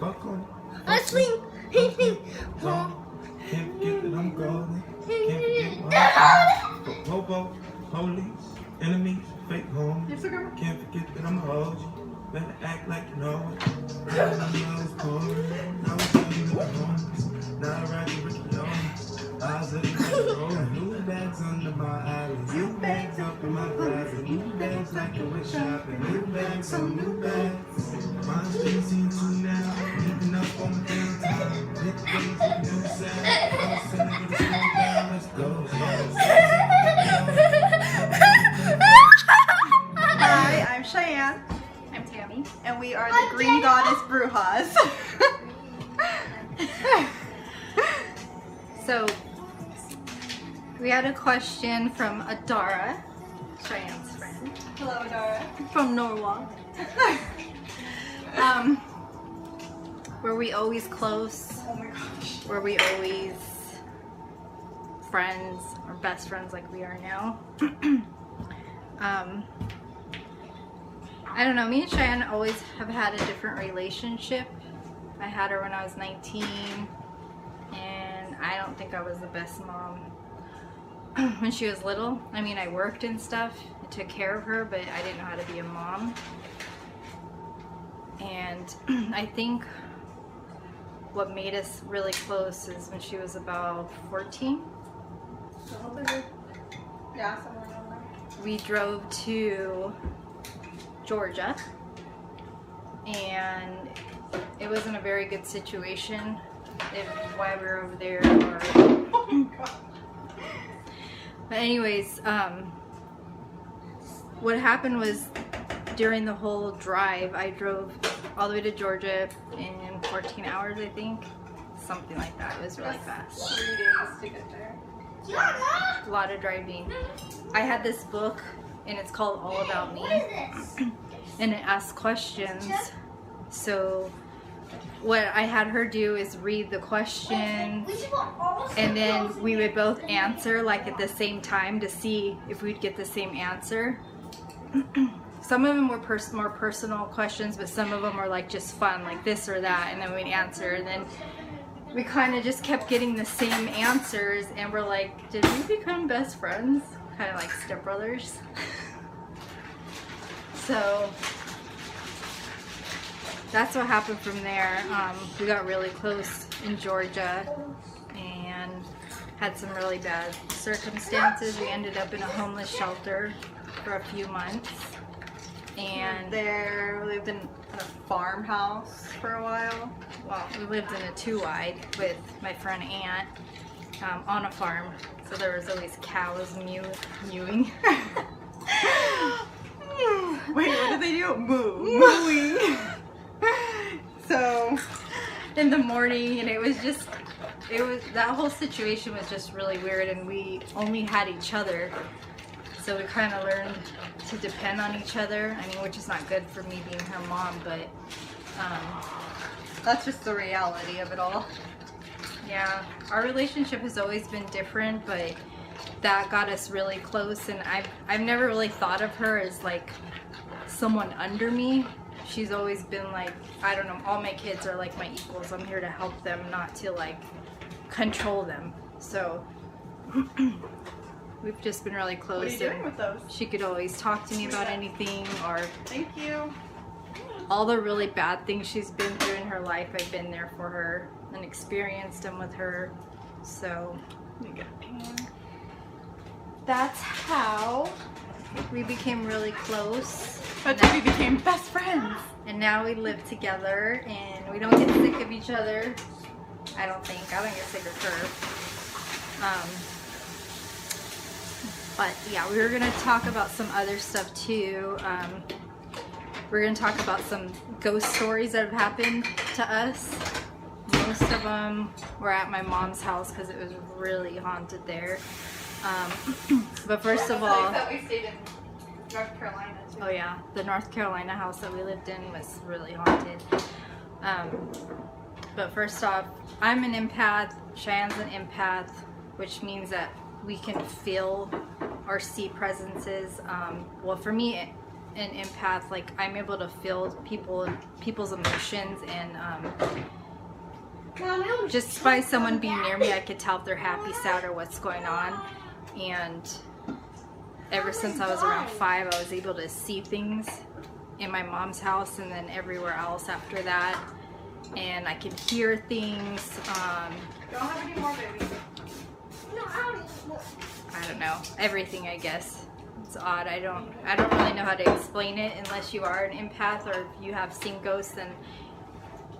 Fuck on. I swing. Can't forget that I'm golden. Can't forget my Popo, police, enemies, fake homies. Can't forget that I'm a OG. Better act like you know it. I was poor. I was young with the homies. Now I ride the Ricky Owens. Eyes of the road. New bags under my eyelids. New bags up in my closet. New bags like a wet shopping. New bags on new bags. Mine's been seen to now. Keeping up on my downtime. Hit the days with a new sound. I was sitting with a small down. Let's go. Hi, I'm Cheyenne. I'm Tammy. And we are the Green Goddess Brujas. So, we had a question from Adara, Cheyenne's friend, Hello, Adara. from Norwalk. Were we always close? Oh my gosh. Were we always friends or best friends like we are now? I don't know, me and Cheyenne always have had a different relationship. I had her when I was 19, and I don't think I was the best mom when she was little. I mean, I worked and stuff, I took care of her, but I didn't know how to be a mom. And I think what made us really close is when she was about 14. Yeah, somewhere around there. We drove to Georgia, and it wasn't a very good situation why we were over there. Oh my god. But anyways, what happened was during the whole drive, I drove all the way to Georgia in 14 hours, I think. Something like that. It was really fast. 3 days to get there. A lot of driving. I had this book, and it's called All About Me, and it asks questions. So what I had her do is read the question, and then we would both answer like at the same time to see if we'd get the same answer. Some of them were more personal questions, but some of them were like just fun, like this or that, and then we'd answer, and then we kind of just kept getting the same answers, and we're like, did we become best friends? Kind of like stepbrothers. So that's what happened from there. We got really close in Georgia and had some really bad circumstances. We ended up in a homeless shelter for a few months. And There, we lived in a farmhouse for a while. well, we lived in a 2-wide with my friend Aunt on a farm. So there was always cows mewing. Wait, what did they do? Mooing. So, In the morning, and it was that whole situation was just really weird, and we only had each other, so we kind of learned to depend on each other. I mean, which is not good for me being her mom, but that's just the reality of it all. yeah, our relationship has always been different, but that got us really close. And I've never really thought of her as like someone under me. She's always been like, I don't know, all my kids are like my equals. I'm here to help them, not to like control them. So we've just been really close. What are you doing with those? She could always talk to me about anything, or Thank you. all the really bad things she's been through in her life. I've been there for her and experienced them with her. So Let me get a pan. that's how we became really close. That's how we became best friends. And now we live together, and we don't get sick of each other. I don't think. I don't get sick of her. But yeah, we were going to talk about some other stuff too. We're going to talk about some ghost stories that have happened to us. Most of them were at my mom's house because it was really haunted there. But first of all, That we stayed in North Carolina too. oh yeah, the North Carolina house that we lived in was really haunted. But first off, I'm an empath, Cheyenne's an empath, which means that we can feel or see presences. Well, for me, an empath, like I'm able to feel people's emotions, and just by someone being near me, I could tell if they're happy, sad, or what's going on. And ever since I was around 5, I was able to see things in my mom's house and then everywhere else after that. And I could hear things. Don't have any more, baby. I don't know, everything, I guess. It's odd. I don't really know how to explain it unless you are an empath or if you have seen ghosts. And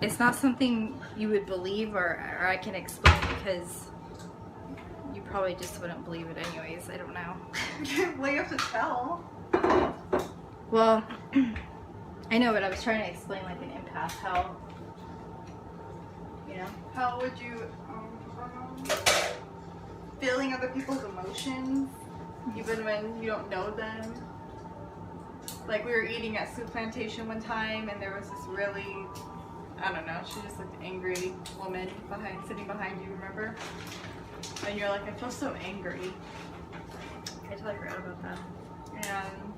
it's not something you would believe or I can explain, because you probably just wouldn't believe it anyways. I don't know. Well, you have to tell. Well, I know, but I was trying to explain like an empath, how, you know. How would you feeling other people's emotions, even when you don't know them? Like, we were eating at Soup Plantation one time, and there was this really, I don't know, she just looked angry woman sitting behind you, remember? And you're like, I feel so angry. I totally forgot about that. And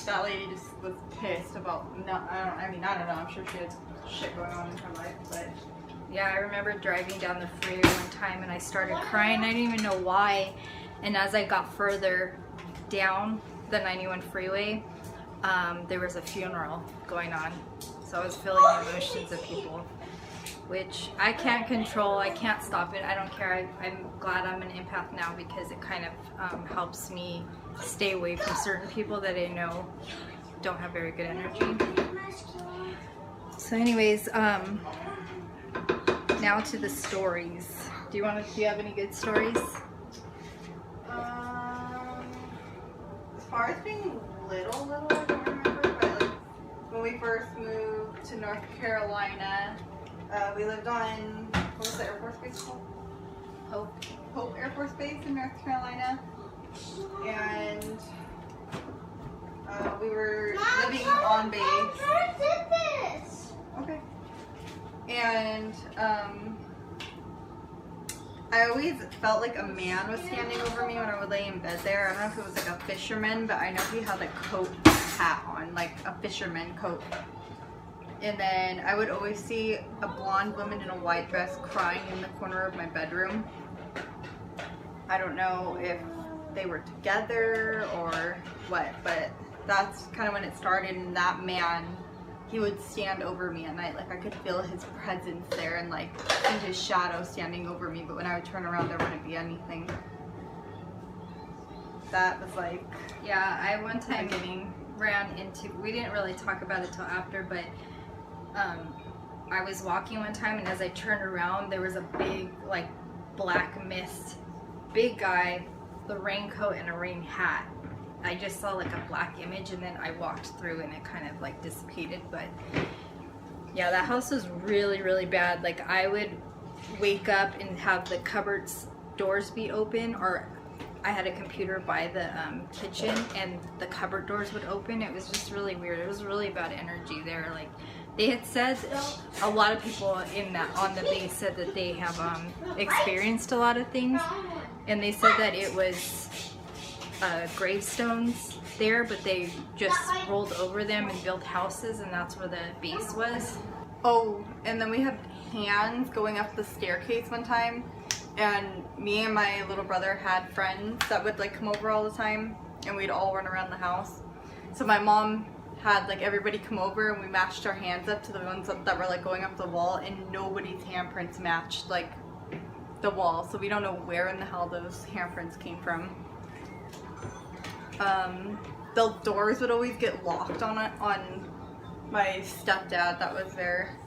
that lady just was pissed about, I don't know, I'm sure she had shit going on in her life, but Yeah, I remember driving down the freeway one time and I started crying. I didn't even know why. And as I got further down the 91 freeway, there was a funeral going on. So I was feeling the emotions of people, which I can't control. I can't stop it. I don't care. I'm glad I'm an empath now, because it kind of helps me stay away from certain people that I know don't have very good energy. So anyways, now to the stories. Do you have any good stories? As far as being little, I don't remember, but like when we first moved to North Carolina, we lived on, what was the Air Force Base called? Hope Air Force Base in North Carolina. And we were living on base. Mom, did this. Okay. And I always felt like a man was standing over me when I would lay in bed there. I don't know if it was like a fisherman, but I know he had a coat hat on, like a fisherman coat. And then I would always see a blonde woman in a white dress crying in the corner of my bedroom. I don't know if they were together or what, but that's kind of when it started. And that man, he would stand over me at night. Like, I could feel his presence there and like see his shadow standing over me, but when I would turn around, there wouldn't be anything. That was like, Yeah, I one time ran into, we didn't really talk about it till after, but I was walking one time, and as I turned around, there was a big like black mist, big guy, the raincoat and a rain hat. I just saw like a black image, and then I walked through and it kind of like dissipated. But yeah, that house was really, really bad. Like, I would wake up and have the cupboards doors be open, or I had a computer by the kitchen and the cupboard doors would open. It was just really weird. It was really bad energy there. Like, they had said, a lot of people on the base said that they have experienced a lot of things, and they said that it was gravestones there, but they just rolled over them and built houses, and that's where the base was. oh, and then we had hands going up the staircase one time, and me and my little brother had friends that would like come over all the time, and we'd all run around the house. So my mom had like everybody come over, and we matched our hands up to the ones that were like going up the wall, and nobody's handprints matched like the wall, so we don't know where in the hell those handprints came from. The doors would always get locked on my stepdad that was there.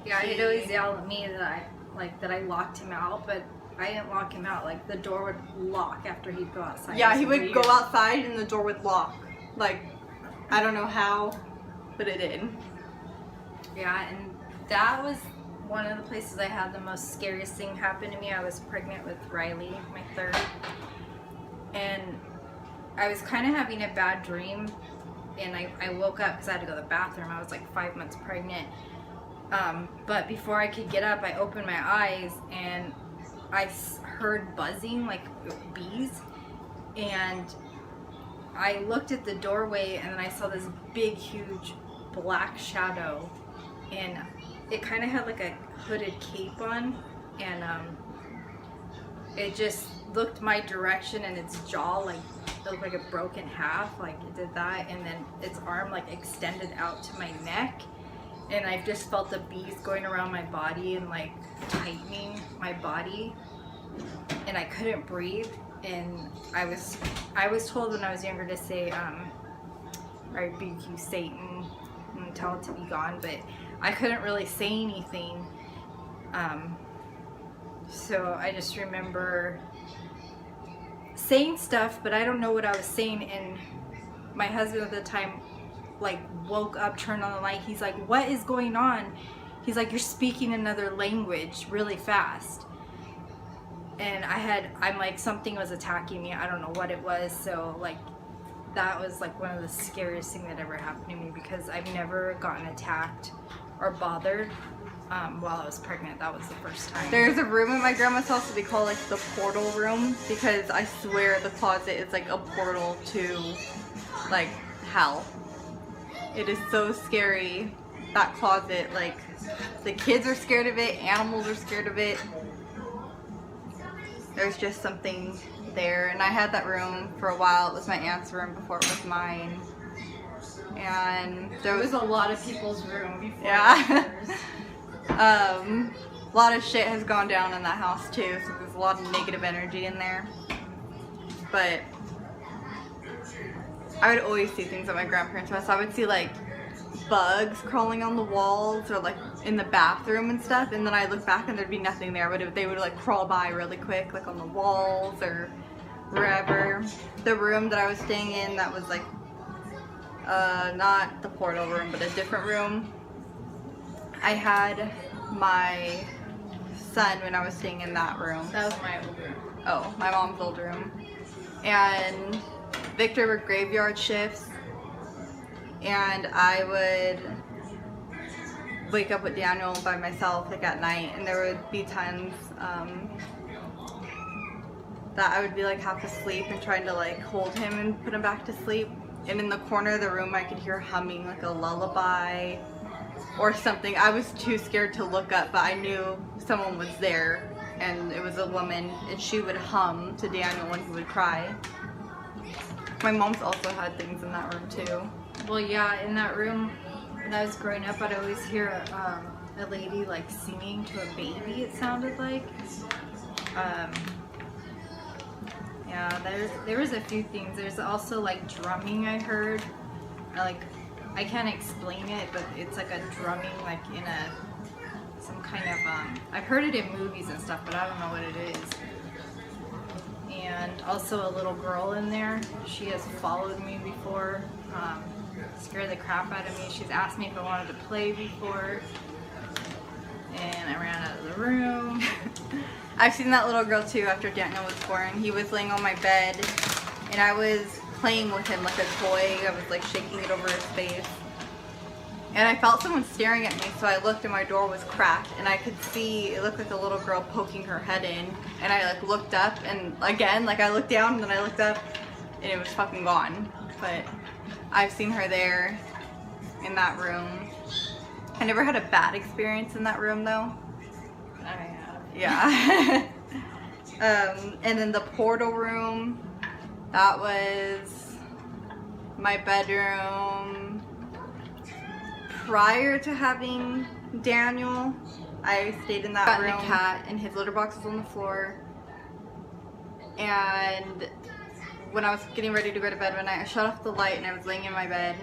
Yeah, he'd always yell at me that I locked him out, but I didn't lock him out. Like, the door would lock after he'd go outside. Yeah, he would go outside and the door would lock. Like, I don't know how, but it did. Yeah, and that was one of the places I had the most scariest thing happen to me. I was pregnant with Riley, my third, and I was kind of having a bad dream, and I woke up because I had to go to the bathroom. I was like 5 months pregnant. But before I could get up, I opened my eyes and I heard buzzing like bees, and I looked at the doorway and then I saw this big, huge black shadow, and it kind of had like a hooded cape on, and it just looked my direction, and its jaw like it looked like it broke in half, like it did that, and then its arm like extended out to my neck, and I just felt the bees going around my body and like tightening my body, and I couldn't breathe. And I was told when I was younger to say, I rebuke you, Satan, and tell it to be gone, but I couldn't really say anything. So I just remember saying stuff, but I don't know what I was saying. And my husband at the time like woke up, turned on the light. He's like, "What is going on?" He's like, "You're speaking another language really fast." And I'm like, something was attacking me. I don't know what it was. So like, that was like one of the scariest things that ever happened to me, because I've never gotten attacked or bothered while I was pregnant. That was the first time. There's a room in my grandma's house that we call like the portal room, because I swear the closet is like a portal to like hell. It is so scary, that closet. Like, the kids are scared of it, animals are scared of it. There's just something there. And I had that room for a while. It was my aunt's room before it was mine. And there was a lot of people's room before. Yeah. A lot of shit has gone down in that house too, so there's a lot of negative energy in there. But I would always see things at my grandparents' house. I would see like bugs crawling on the walls or like in the bathroom and stuff, and then I look back and there'd be nothing there, but they would like crawl by really quick, like on the walls or wherever. The room that I was staying in, that was like not the portal room, but a different room. I had my son when I was staying in that room. That was my old room. Oh, my mom's old room. And Victor worked graveyard shifts, and I would wake up with Daniel by myself like at night, and there would be times that I would be like half asleep and trying to like hold him and put him back to sleep, and in the corner of the room I could hear humming like a lullaby or something. I was too scared to look up, but I knew someone was there, and it was a woman, and she would hum to Daniel when he would cry. My mom's also had things in that room too. Well, yeah, in that room, when I was growing up, I'd always hear a lady like singing to a baby, it sounded like. Yeah, there was a few things. There's also like drumming I heard. I can't explain it, but it's like a drumming like in some kind of, I've heard it in movies and stuff, but I don't know what it is. And also a little girl in there. She has followed me before, scared the crap out of me. She's asked me if I wanted to play before, and I ran out of the room. I've seen that little girl too after Daniel was born. He was laying on my bed, and I was playing with him like a toy. I was like shaking it over his face. And I felt someone staring at me, so I looked and my door was cracked, and I could see, it looked like a little girl poking her head in. And I like looked up, and again, like I looked down and then I looked up, and it was fucking gone. But I've seen her there in that room. I never had a bad experience in that room though. I have. Yeah. And then the portal room, that was my bedroom. Prior to having Daniel, I stayed in that room. A cat, and his litter box was on the floor. And when I was getting ready to go to bed one night, I shut off the light and I was laying in my bed.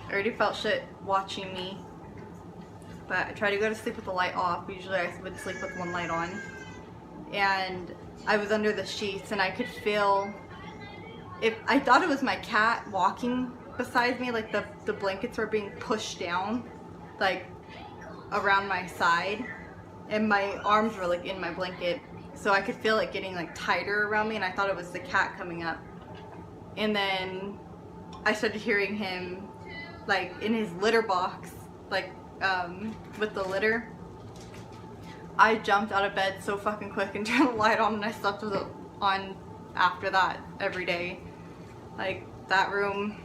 I already felt shit watching me, but I tried to go to sleep with the light off. Usually I would sleep with one light on. And I was under the sheets, and I could feel, I thought it was my cat walking beside me, like the blankets were being pushed down like around my side, and my arms were like in my blanket, so I could feel it getting like tighter around me, and I thought it was the cat coming up. And then I started hearing him like in his litter box, like with the litter. I jumped out of bed so fucking quick and turned the light on, and I slept with it on after that every day. Like, that room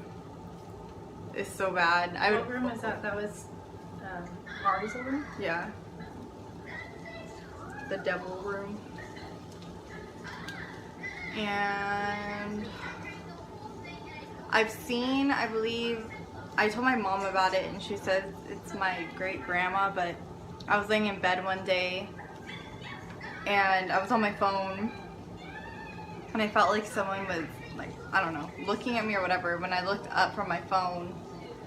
is so bad. What room was that? That was Ari's room? Yeah. The devil room. And I've seen, I believe, I told my mom about it and she says it's my great grandma, but I was laying in bed one day and I was on my phone and I felt like someone was, like, I don't know, looking at me or whatever. When I looked up from my phone,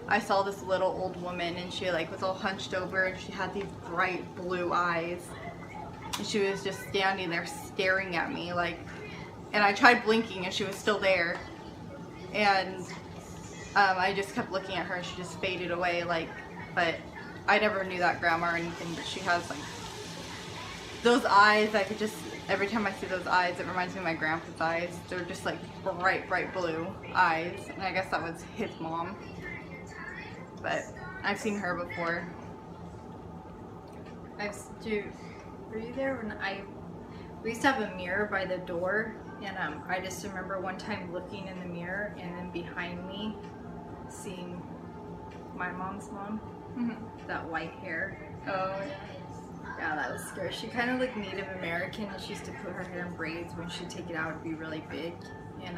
I saw this little old woman and she like was all hunched over and she had these bright blue eyes and she was just standing there staring at me, like, and I tried blinking and she was still there, and I just kept looking at her and she just faded away, like, but I never knew that grandma or anything, but she has like those eyes. I could just, every time I see those eyes, it reminds me of my grandpa's eyes. They're just like bright blue eyes, and I guess that was his mom. But I've seen her before. Were you there when we used to have a mirror by the door, and I just remember one time looking in the mirror and then behind me seeing my mom's mom. That white hair. Oh, Yeah, that was scary. She kind of looked Native American, and she used to put her hair in braids. When she'd take it out, it'd be really big, and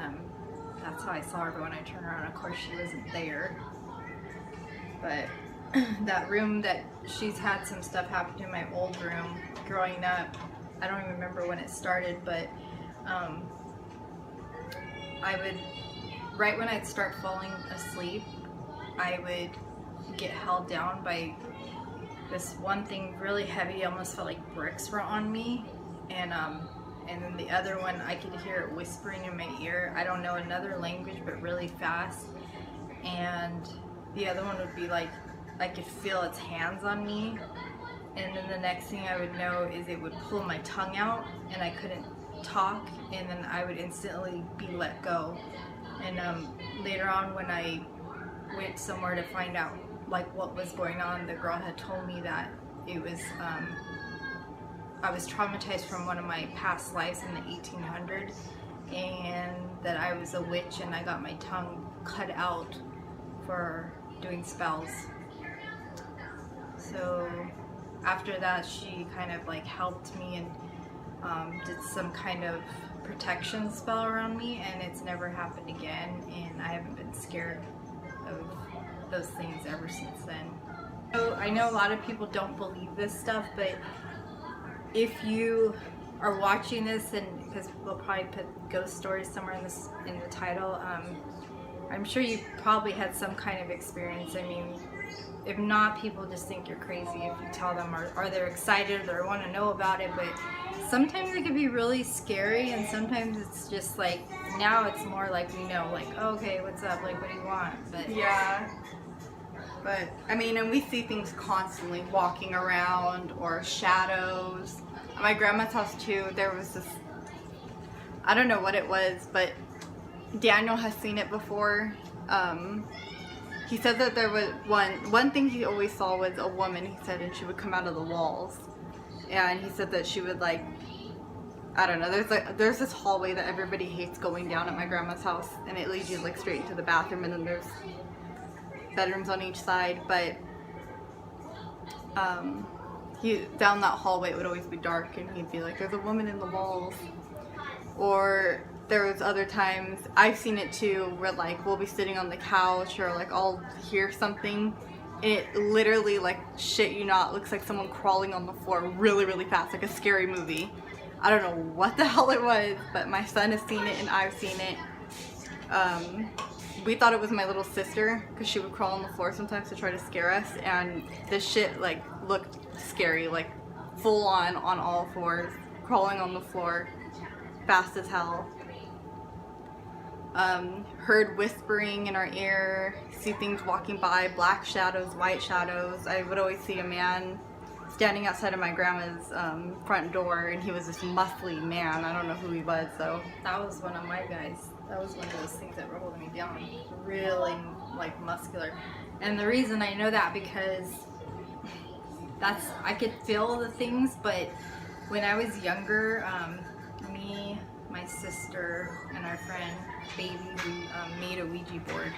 that's how I saw her. But when I turned around, of course, she wasn't there. But that room that she's had some stuff happen in my old room growing up. I don't even remember when it started, but I would, right when I'd start falling asleep, I would get held down by this one thing really heavy. Almost felt like bricks were on me, and then the other one, I could hear it whispering in my ear. I don't know another language, but really fast. And the other one would be like, I could feel its hands on me, and then the next thing I would know is it would pull my tongue out and I couldn't talk, and then I would instantly be let go. And later on, when I went somewhere to find out like what was going on, the girl had told me that it was I was traumatized from one of my past lives in the 1800s, and that I was a witch and I got my tongue cut out for doing spells. So after that, she kind of like helped me and did some kind of protection spell around me, and it's never happened again, and I haven't been scared of those things ever since then. So I know a lot of people don't believe this stuff, but if you are watching this, and because we'll probably put ghost stories somewhere in the title, I'm sure you probably had some kind of experience. I mean, if not, people just think you're crazy if you tell them, or they're excited or want to know about it. But sometimes it can be really scary, and sometimes it's just like, now it's more like we know, like, oh, okay, what's up, like, what do you want? But yeah. But I mean, and we see things constantly walking around, or shadows. At my grandma's house too, there was this, I don't know what it was, but Daniel has seen it before. He said that there was one thing he always saw was a woman, he said, and she would come out of the walls. And he said that she would, like, I don't know, there's this hallway that everybody hates going down at my grandma's house, and it leads you like straight into the bathroom, and then there's bedrooms on each side. But down that hallway it would always be dark, and he'd be like, there's a woman in the walls. Or there was other times, I've seen it too, where like we'll be sitting on the couch, or like I'll hear something, and it literally, like, shit you not, looks like someone crawling on the floor really, really fast, like a scary movie. I don't know what the hell it was, but my son has seen it and I've seen it. We thought it was my little sister, because she would crawl on the floor sometimes to try to scare us, and this shit like looked scary, like full on all fours, crawling on the floor, fast as hell. Heard whispering in our ear, see things walking by, black shadows, white shadows. I would always see a man standing outside of my grandma's front door, and he was this muscly man. I don't know who he was though. that was one of my guys. That was one of those things that were holding me down. Really, like, muscular. And the reason I know that, because I could feel the things, but when I was younger, me, my sister and our friend Baby, we made a Ouija board.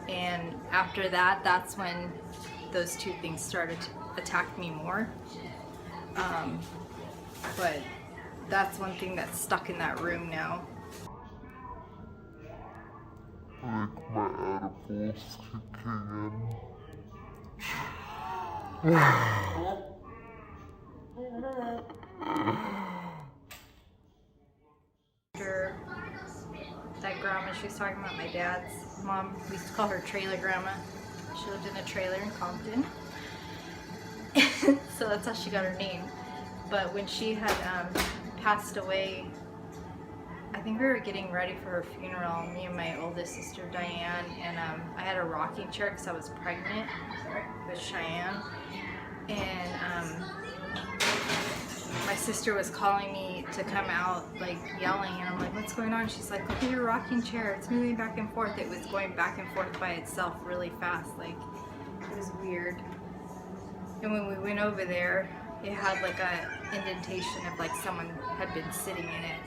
And after that, that's when those two things started to attack me more. But that's one thing that's stuck in that room now. Like my edibles kicking After that grandma, she was talking about my dad's mom. We used to call her trailer grandma. She lived in a trailer in Compton. So that's how she got her name. But when she had passed away, I think we were getting ready for her funeral, me and my oldest sister Diane, and I had a rocking chair because I was pregnant with Cheyenne, and my sister was calling me to come out, like yelling, and I'm like, what's going on? She's like, look at your rocking chair, it's moving back and forth. It was going back and forth by itself really fast, like it was weird. And when we went over there, it had like a indentation of like someone had been sitting in it,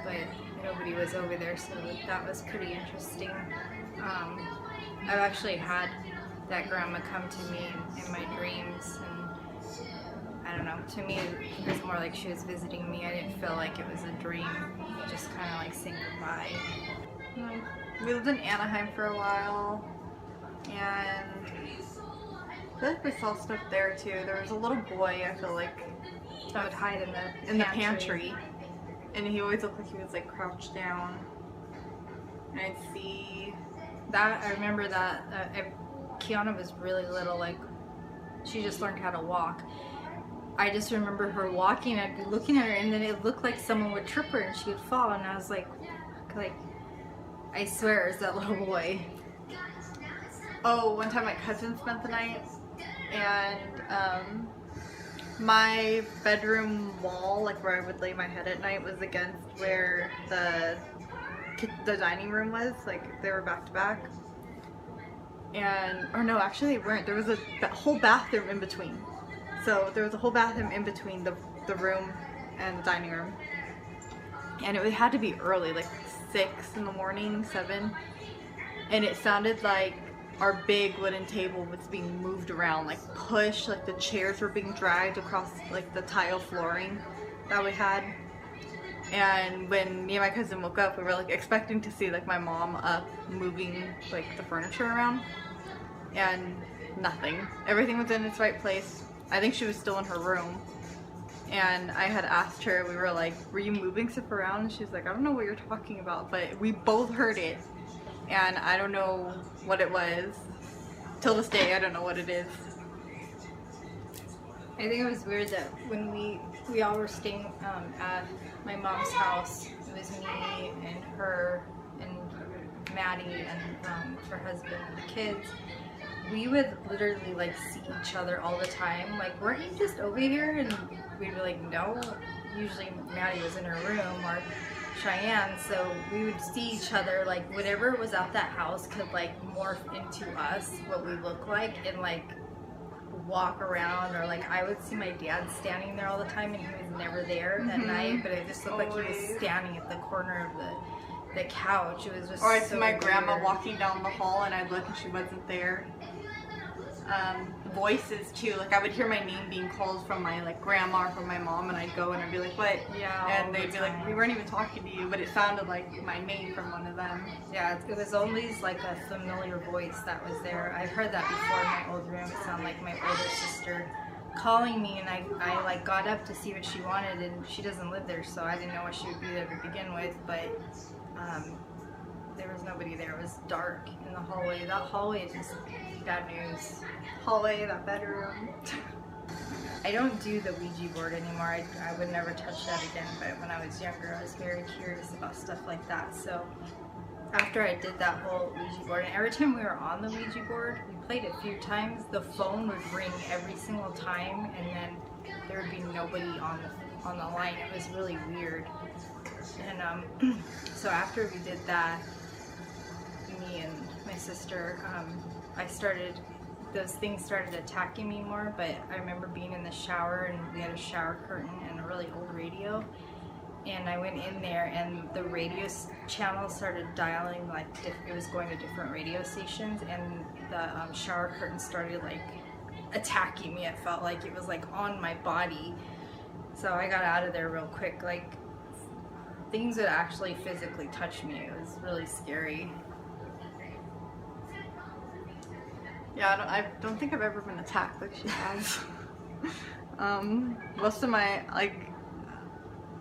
but nobody was over there, so that was pretty interesting. I've actually had that grandma come to me in my dreams, and I don't know, to me it was more like she was visiting me. I didn't feel like it was a dream, just kind of like saying goodbye. We lived in Anaheim for a while, and I feel like we saw stuff there too. There was a little boy, I feel like, that would hide in the pantry. And he always looked like he was like crouched down. And I'd see that. I remember that Kiana was really little, like she just learned how to walk. I just remember her walking, I'd be looking at her, and then it looked like someone would trip her and she would fall, and I was like I swear it's that little boy. Oh, one time my cousin spent the night, and my bedroom wall, like where I would lay my head at night, was against where the dining room was. Like they were back to back. And, or no, actually they weren't. There was a whole bathroom in between. So there was a whole bathroom in between the room and the dining room. And it had to be early, like 6 in the morning, 7. And it sounded like our big wooden table was being moved around, like pushed, like the chairs were being dragged across like the tile flooring that we had. And when me and my cousin woke up, we were like expecting to see like my mom up moving like the furniture around, and nothing. Everything was in its right place. I think she was still in her room. And I had asked her, we were like, were you moving stuff around? And she's like, I don't know what you're talking about, but we both heard it. And I don't know what it was. Till this day, I don't know what it is. I think it was weird that when we all were staying at my mom's house, it was me and her and Maddie and her husband and the kids. We would literally like see each other all the time. Like, weren't you just over here? And we'd be like, no. Usually Maddie was in her room, or Cheyenne, so we would see each other, like whatever was at that house could like morph into us, what we look like, and like walk around. Or like I would see my dad standing there all the time, and he was never there at night, but it just looked like he was standing at the corner of the couch. It was just, or I'd see my grandma walking down the hall, and I'd look and she wasn't there. Voices too, like I would hear my name being called from my like grandma or from my mom, and I'd go and I'd be like, what? Yeah. And they'd be like, we weren't even talking to you, but it sounded like my name from one of them. Yeah, it was always like a familiar voice that was there. I've heard that before in my old room. It sounded like my older sister calling me, and I like got up to see what she wanted, and she doesn't live there, so I didn't know what she would be there to begin with, but there was nobody there. It was dark in the hallway. That hallway is just bad news. Hallway, that bedroom. I don't do the Ouija board anymore. I would never touch that again, but when I was younger, I was very curious about stuff like that. So after I did that whole Ouija board, and every time we were on the Ouija board, we played it a few times, the phone would ring every single time, and then there would be nobody on the line. It was really weird. And so after we did that, me and my sister, those things started attacking me more. But I remember being in the shower, and we had a shower curtain and a really old radio, and I went in there, and the radio channel started dialing, like it was going to different radio stations, and the shower curtain started like attacking me. It felt like it was like on my body, so I got out of there real quick. Like things would actually physically touch me. It was really scary. Yeah, I don't think I've ever been attacked like she has. Most of my, like,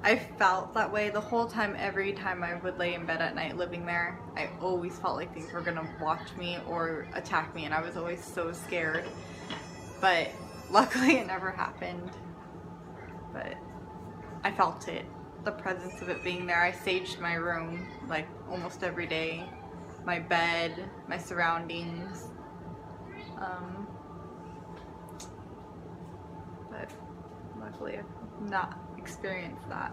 I felt that way the whole time. Every time I would lay in bed at night living there, I always felt like things were gonna watch me or attack me, and I was always so scared. But luckily it never happened. But I felt it, the presence of it being there. I saged my room like almost every day, my bed, my surroundings. But luckily I've not experienced that.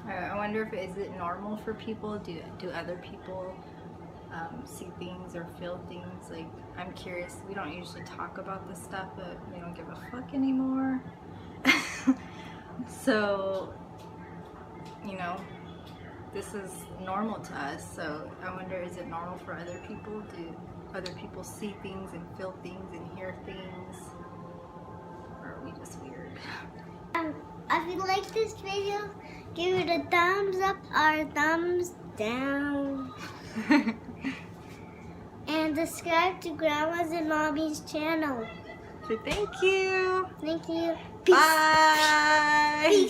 I wonder if is it normal for people? Do other people see things or feel things? Like, I'm curious. We don't usually talk about this stuff, but we don't give a fuck anymore. So, you know, this is normal to us. So I wonder, is it normal for other people? Do other people see things and feel things and hear things? Or are we just weird? If you like this video, give it a thumbs up or a thumbs down. And subscribe to Grandma's and Mommy's channel. So thank you. Thank you. Bye.